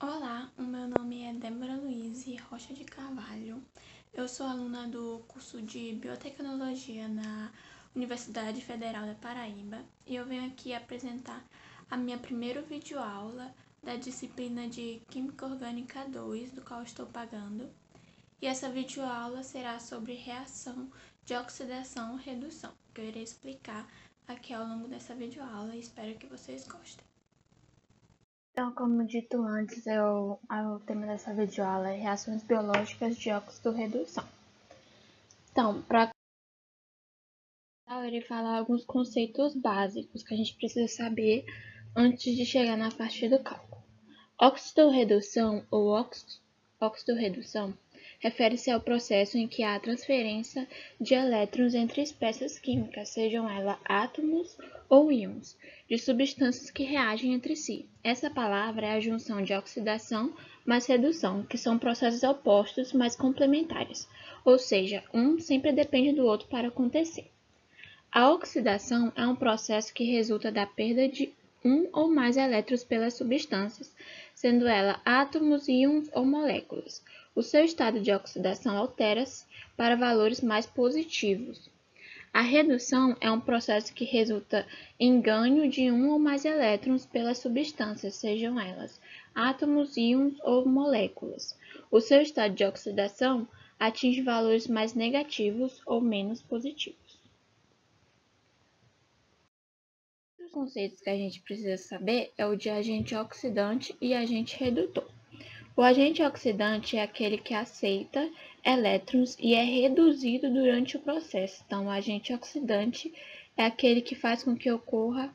Olá, o meu nome é Débora Luize Rocha de Carvalho. Eu sou aluna do curso de Biotecnologia na Universidade Federal da Paraíba e eu venho aqui apresentar a minha primeira videoaula da disciplina de Química Orgânica 2, do qual estou pagando. E essa videoaula será sobre reação de oxidação-redução, que eu irei explicar aqui ao longo dessa videoaula e espero que vocês gostem. Então, como dito antes, o tema dessa videoaula é reações biológicas de óxido-redução. Então, para eu irei falar alguns conceitos básicos que a gente precisa saber antes de chegar na parte do cálculo. Óxido-redução ou óxido-redução refere-se ao processo em que há transferência de elétrons entre espécies químicas, sejam elas átomos ou íons, de substâncias que reagem entre si. Essa palavra é a junção de oxidação mais redução, que são processos opostos, mas complementares, ou seja, um sempre depende do outro para acontecer. A oxidação é um processo que resulta da perda de um ou mais elétrons pelas substâncias, sendo ela átomos, íons ou moléculas. O seu estado de oxidação altera-se para valores mais positivos. A redução é um processo que resulta em ganho de um ou mais elétrons pelas substâncias, sejam elas átomos, íons ou moléculas. O seu estado de oxidação atinge valores mais negativos ou menos positivos. Os conceitos que a gente precisa saber é o de agente oxidante e agente redutor. O agente oxidante é aquele que aceita elétrons e é reduzido durante o processo. Então, o agente oxidante é aquele que faz com que ocorra,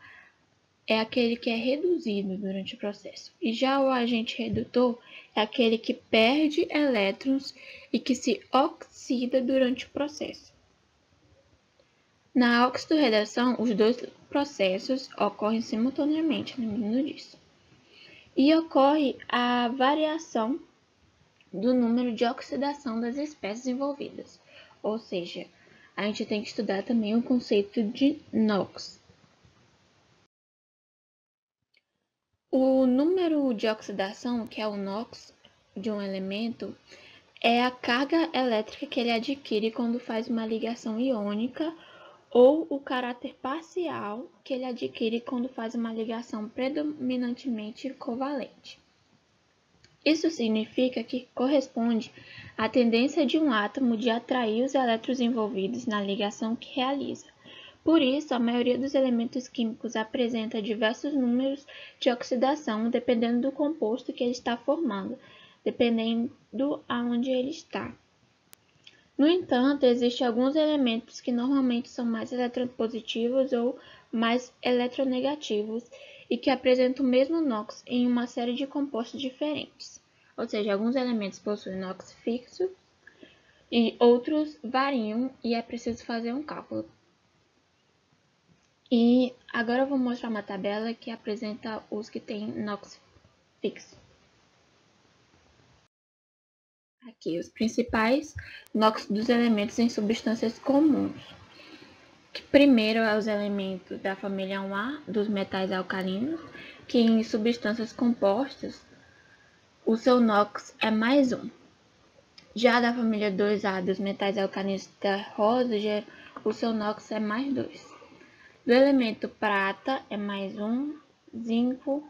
é aquele que é reduzido durante o processo. E já o agente redutor é aquele que perde elétrons e que se oxida durante o processo. Na oxidorredução, os dois processos ocorrem simultaneamente, lembrando disso. E ocorre a variação do número de oxidação das espécies envolvidas. Ou seja, a gente tem que estudar também o conceito de NOx. O número de oxidação, que é o NOx, de um elemento, é a carga elétrica que ele adquire quando faz uma ligação iônica ou o caráter parcial que ele adquire quando faz uma ligação predominantemente covalente. Isso significa que corresponde à tendência de um átomo de atrair os elétrons envolvidos na ligação que realiza. Por isso, a maioria dos elementos químicos apresenta diversos números de oxidação dependendo do composto que ele está formando, dependendo aonde ele está. No entanto, existem alguns elementos que normalmente são mais eletropositivos ou mais eletronegativos e que apresentam o mesmo NOx em uma série de compostos diferentes. Ou seja, alguns elementos possuem NOx fixo e outros variam e é preciso fazer um cálculo. E agora eu vou mostrar uma tabela que apresenta os que têm NOx fixo. Aqui, os principais NOx dos elementos em substâncias comuns. Primeiro é os elementos da família 1A, dos metais alcalinos, que em substâncias compostas, o seu NOx é mais 1. Já da família 2A, dos metais alcalinos terrosos, o seu NOx é mais 2. Do elemento prata é mais 1, zinco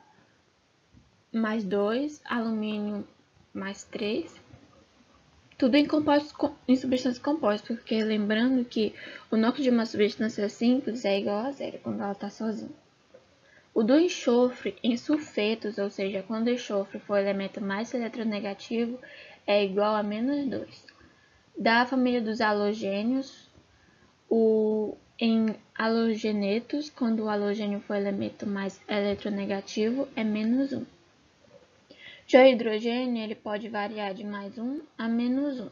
mais 2, alumínio mais 3. Tudo em substâncias compostas, porque lembrando que o NOx de uma substância simples é igual a zero quando ela está sozinha. O do enxofre em sulfetos, ou seja, quando o enxofre for o elemento mais eletronegativo, é igual a menos 2. Da família dos halogênios, em halogenetos, quando o halogênio for o elemento mais eletronegativo, é menos 1. Já o hidrogênio ele pode variar de mais 1 a menos 1.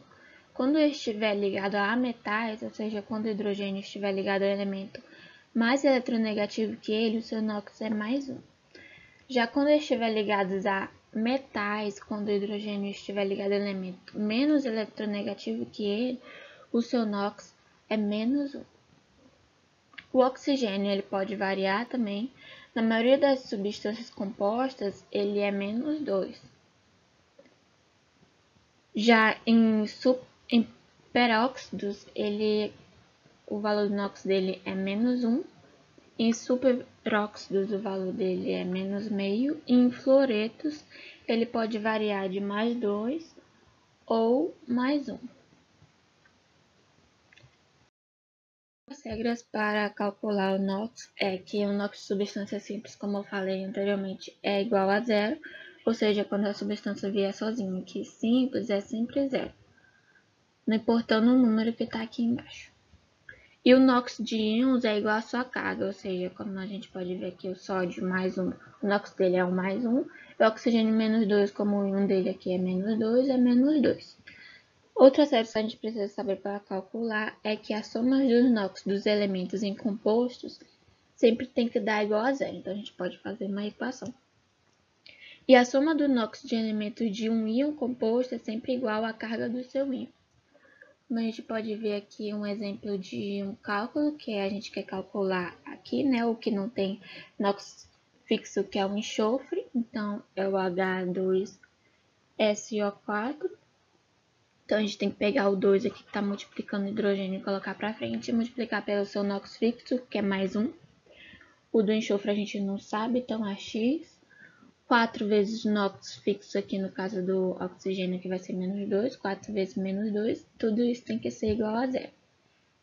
Quando estiver ligado a metais, ou seja, quando o hidrogênio estiver ligado ao elemento mais eletronegativo que ele, o seu NOx é mais 1. Já quando estiver ligados a metais, quando o hidrogênio estiver ligado ao elemento menos eletronegativo que ele, o seu NOx é menos 1. O oxigênio ele pode variar também. Na maioria das substâncias compostas, ele é menos 2. Já em peróxidos, o valor do NOx dele é -1. Em superóxidos, o valor dele é -0,5. E em fluoretos, ele pode variar de +2 ou +1. As regras para calcular o NOx é que o NOx de substância simples, como eu falei anteriormente, é igual a zero, ou seja, quando a substância vier sozinha, que simples é sempre zero, não importando o número que está aqui embaixo. E o NOx de íons é igual à sua carga, ou seja, como a gente pode ver aqui, o sódio +1, o NOx dele é o +1, e o oxigênio -2, como o íon dele aqui é -2, é -2. Outra série que a gente precisa saber para calcular é que a soma dos NOx dos elementos em compostos sempre tem que dar igual a zero, então a gente pode fazer uma equação. E a soma do NOx de elementos de um íon composto é sempre igual à carga do seu íon. Como a gente pode ver aqui um exemplo de um cálculo que a gente quer calcular aqui, né? O que não tem NOx fixo, que é o enxofre, então é o H2SO4. Então a gente tem que pegar o 2 aqui que está multiplicando o hidrogênio e colocar para frente e multiplicar pelo seu NOx fixo, que é +1. O do enxofre a gente não sabe, então é X. 4 vezes NOx fixo aqui no caso do oxigênio, que vai ser -2, 4 vezes -2, tudo isso tem que ser igual a zero.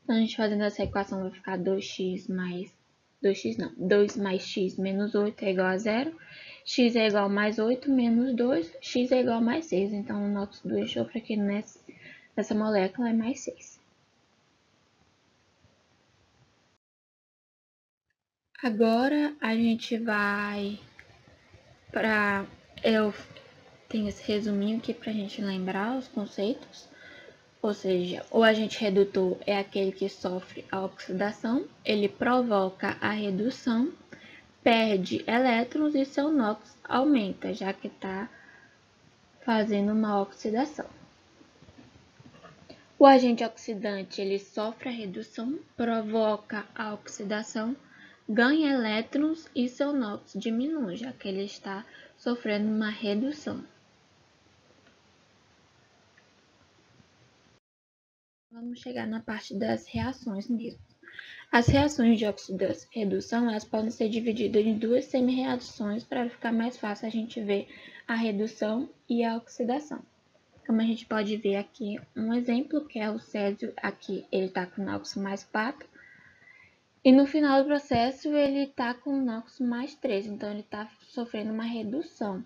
Então, a gente fazendo essa equação vai ficar 2x mais 2 mais x menos 8 é igual a zero. X é igual a +8 menos 2, x é igual a +6. Então, o NOx do enxofre aqui nessa molécula é +6. Agora, a gente vai para... Eu tenho esse resuminho aqui para a gente lembrar os conceitos. Ou seja, o agente redutor é aquele que sofre a oxidação, ele provoca a redução, perde elétrons e seu NOx aumenta, já que está fazendo uma oxidação. O agente oxidante, ele sofre a redução, provoca a oxidação, ganha elétrons e seu NOx diminui, já que ele está sofrendo uma redução. Vamos chegar na parte das reações mesmo. As reações de oxidação elas podem ser divididas em duas semi-reações para ficar mais fácil a gente ver a redução e a oxidação. Como a gente pode ver aqui um exemplo, que é o Césio, aqui ele está com NOx mais 4, e no final do processo ele está com NOx mais 3, então ele está sofrendo uma redução,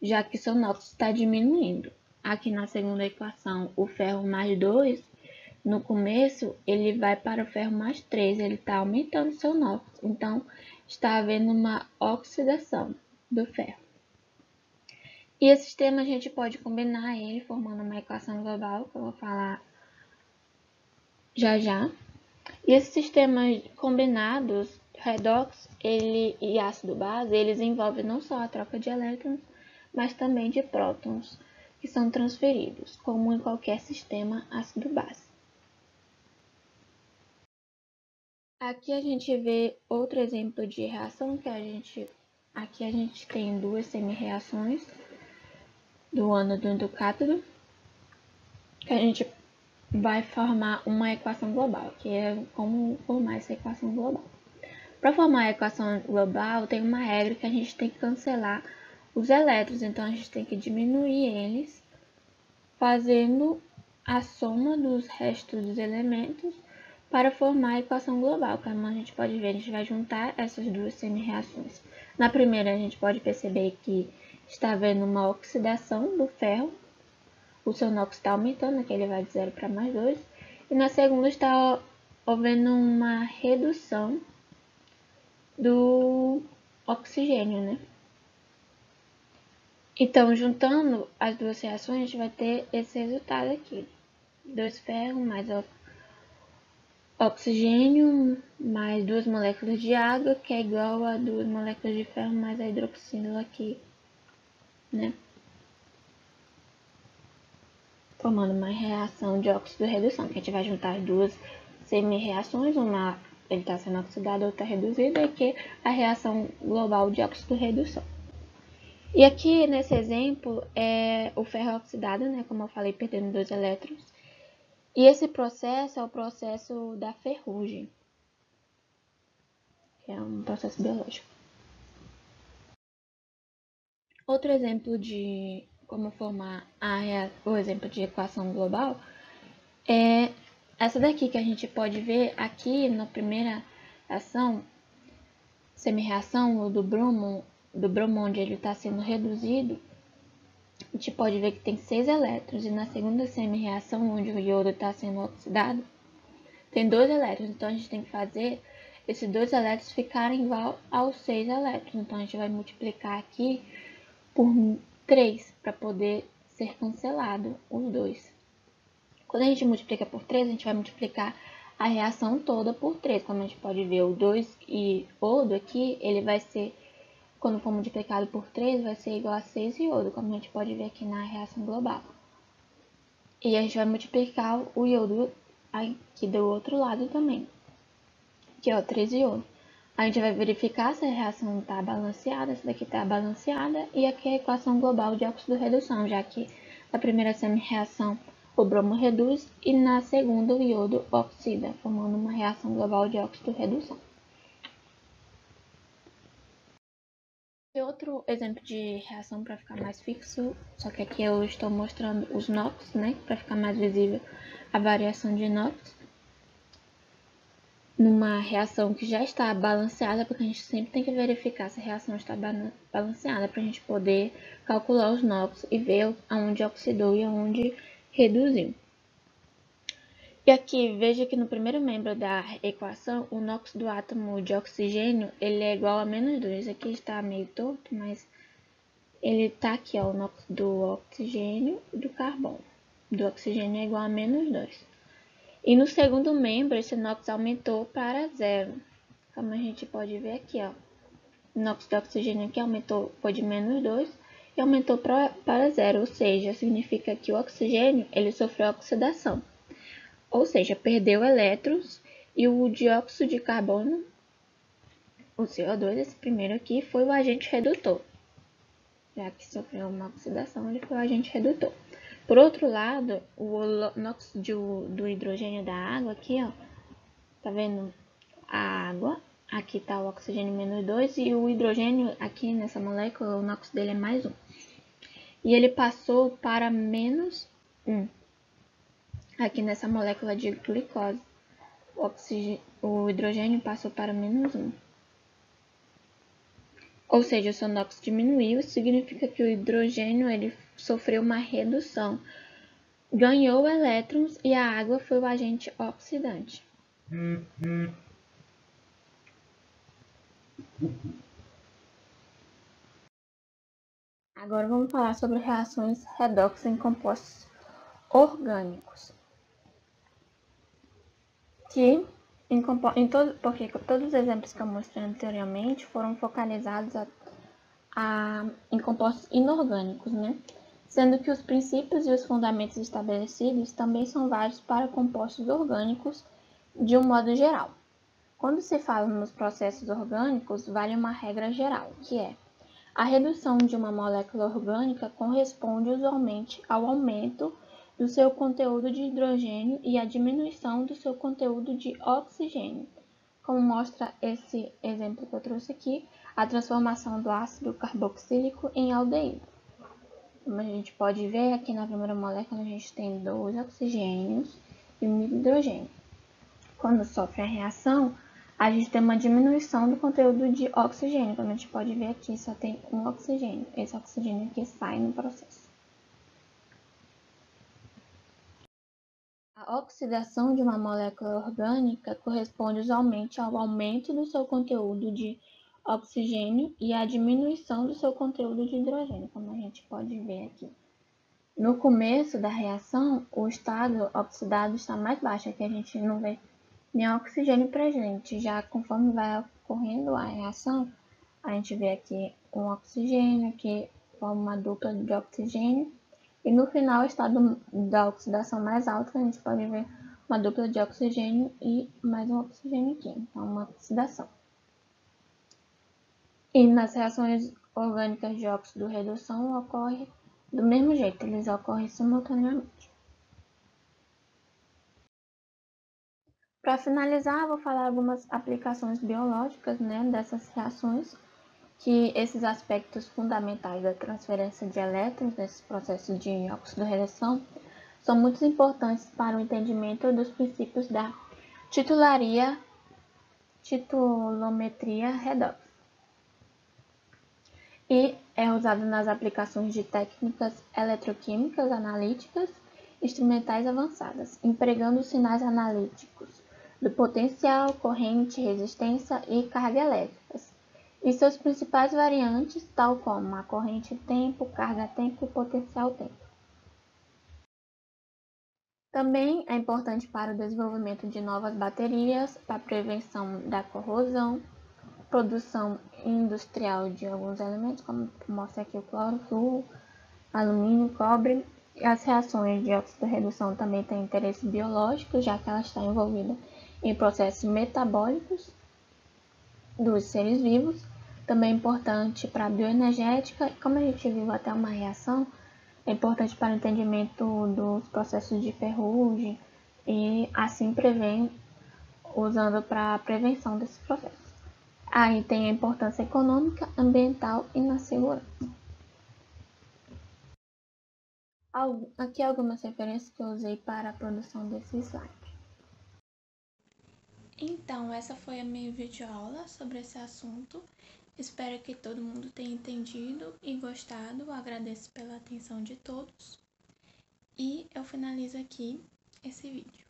já que seu NOx está diminuindo. Aqui na segunda equação, o ferro mais 2, no começo ele vai para o ferro mais 3, ele está aumentando seu NOx, então está havendo uma oxidação do ferro. E esse sistema a gente pode combinar ele formando uma equação global, que eu vou falar já já. E esses sistemas combinados, redox e ácido base, eles envolvem não só a troca de elétrons, mas também de prótons, que são transferidos, como em qualquer sistema ácido base. Aqui a gente vê outro exemplo de reação, que aqui a gente tem duas semi-reações do ânodo e do cátodo, que a gente vai formar uma equação global, que é como formar essa equação global. Para formar a equação global, tem uma regra que a gente tem que cancelar os elétrons, então a gente tem que diminuir eles, fazendo a soma dos restos dos elementos para formar a equação global. Como a gente pode ver, a gente vai juntar essas duas semi-reações. Na primeira, a gente pode perceber que está havendo uma oxidação do ferro, o seu NOx está aumentando, aqui ele vai de 0 para +2. E na segunda está havendo uma redução do oxigênio, né? Então, juntando as duas reações, a gente vai ter esse resultado aqui. 2 ferros mais oxigênio mais 2 moléculas de água, que é igual a 2 moléculas de ferro mais a hidroxila aqui, né? Formando uma reação de óxido-redução, que a gente vai juntar as duas semi-reações, uma ele está sendo oxidado, outra reduzida, e que é a reação global de óxido-redução. E aqui nesse exemplo é o ferro oxidado, né, como eu falei, perdendo 2 elétrons. E esse processo é o processo da ferrugem, que é um processo biológico. Outro exemplo de como formar o exemplo de equação global é essa daqui, que a gente pode ver aqui na primeira ação, semi-reação do bromo onde ele está sendo reduzido. A gente pode ver que tem 6 elétrons, e na segunda semi-reação, onde o iodo está sendo oxidado, tem 2 elétrons. Então, a gente tem que fazer esses 2 elétrons ficarem igual aos 6 elétrons. Então, a gente vai multiplicar aqui por 3 para poder ser cancelado os 2. Quando a gente multiplica por 3, a gente vai multiplicar a reação toda por 3. Como a gente pode ver, o 2 iodo aqui, ele vai ser, quando for multiplicado por 3, vai ser igual a 6 iodo, como a gente pode ver aqui na reação global. E a gente vai multiplicar o iodo aqui do outro lado também, que é o 3 iodo. A gente vai verificar se a reação está balanceada, essa daqui está balanceada, e aqui é a equação global de óxido-redução, já que na primeira semi-reação o bromo reduz e na segunda o iodo oxida, formando uma reação global de óxido-redução. E outro exemplo de reação para ficar mais fixo, só que aqui eu estou mostrando os NOx, né, para ficar mais visível a variação de NOx. Numa reação que já está balanceada, porque a gente sempre tem que verificar se a reação está balanceada para a gente poder calcular os NOx e ver aonde oxidou e aonde reduziu. E aqui, veja que no primeiro membro da equação, o NOx do átomo de oxigênio ele é igual a -2. Aqui está meio torto, mas ele está aqui, ó, o NOx do oxigênio e do carbono. Do oxigênio é igual a -2. E no segundo membro, esse NOx aumentou para 0. Como a gente pode ver aqui, ó. O NOx do oxigênio aqui aumentou, foi de -2 e aumentou para 0. Ou seja, significa que o oxigênio ele sofreu oxidação. Ou seja, perdeu elétrons e o dióxido de carbono, o CO2, esse primeiro aqui, foi o agente redutor. Já que sofreu uma oxidação, ele foi o agente redutor. Por outro lado, o NOx do hidrogênio da água aqui, ó, tá vendo a água? Aqui tá o oxigênio -2 e o hidrogênio aqui nessa molécula, o NOx dele é +1. E ele passou para -1. Aqui nessa molécula de glicose, o hidrogênio passou para -1. Ou seja, o seu NOx diminuiu, significa que o hidrogênio ele sofreu uma redução. Ganhou elétrons e a água foi o agente oxidante. Agora vamos falar sobre reações redox em compostos orgânicos. Porque todos os exemplos que eu mostrei anteriormente foram focalizados em compostos inorgânicos, né? Sendo que os princípios e os fundamentos estabelecidos também são válidos para compostos orgânicos de um modo geral. Quando se fala nos processos orgânicos, vale uma regra geral, que é: a redução de uma molécula orgânica corresponde usualmente ao aumento do seu conteúdo de hidrogênio e à diminuição do seu conteúdo de oxigênio. Como mostra esse exemplo que eu trouxe aqui, a transformação do ácido carboxílico em aldeído. Como a gente pode ver, aqui na primeira molécula a gente tem 2 oxigênios e 1 hidrogênio. Quando sofre a reação, a gente tem uma diminuição do conteúdo de oxigênio. Como a gente pode ver aqui, só tem 1 oxigênio. Esse oxigênio aqui sai no processo. A oxidação de uma molécula orgânica corresponde usualmente ao aumento do seu conteúdo de oxigênio e à diminuição do seu conteúdo de hidrogênio, como a gente pode ver aqui. No começo da reação, o estado oxidado está mais baixo, aqui a gente não vê nem oxigênio presente. Já conforme vai ocorrendo a reação, a gente vê aqui um oxigênio, que forma uma dupla de oxigênio, e no final, o estado da oxidação mais alta, a gente pode ver uma dupla de oxigênio e mais um oxigênio aqui, então uma oxidação. E nas reações orgânicas de óxido de redução ocorrem do mesmo jeito, eles ocorrem simultaneamente. Para finalizar, vou falar algumas aplicações biológicas, dessas reações, que esses aspectos fundamentais da transferência de elétrons nesse processo de óxido de redução são muito importantes para o entendimento dos princípios da titulometria redox e é usado nas aplicações de técnicas eletroquímicas analíticas instrumentais avançadas, empregando sinais analíticos do potencial, corrente, resistência e carga elétricas, e seus principais variantes, tal como a corrente-tempo, carga-tempo e potencial-tempo. Também é importante para o desenvolvimento de novas baterias, para a prevenção da corrosão, produção industrial de alguns elementos, como mostra aqui o cloro, flúor, alumínio, cobre. As reações de óxido de redução também têm interesse biológico, já que ela está envolvida em processos metabólicos dos seres vivos. Também é importante para a bioenergética, como a gente viu até uma reação, é importante para o entendimento dos processos de ferrugem e assim prevém, usando para a prevenção desses processos. Aí tem a importância econômica, ambiental e na segurança. Aqui algumas referências que eu usei para a produção desse slide. Então, essa foi a minha videoaula sobre esse assunto. Espero que todo mundo tenha entendido e gostado. Agradeço pela atenção de todos. E eu finalizo aqui esse vídeo.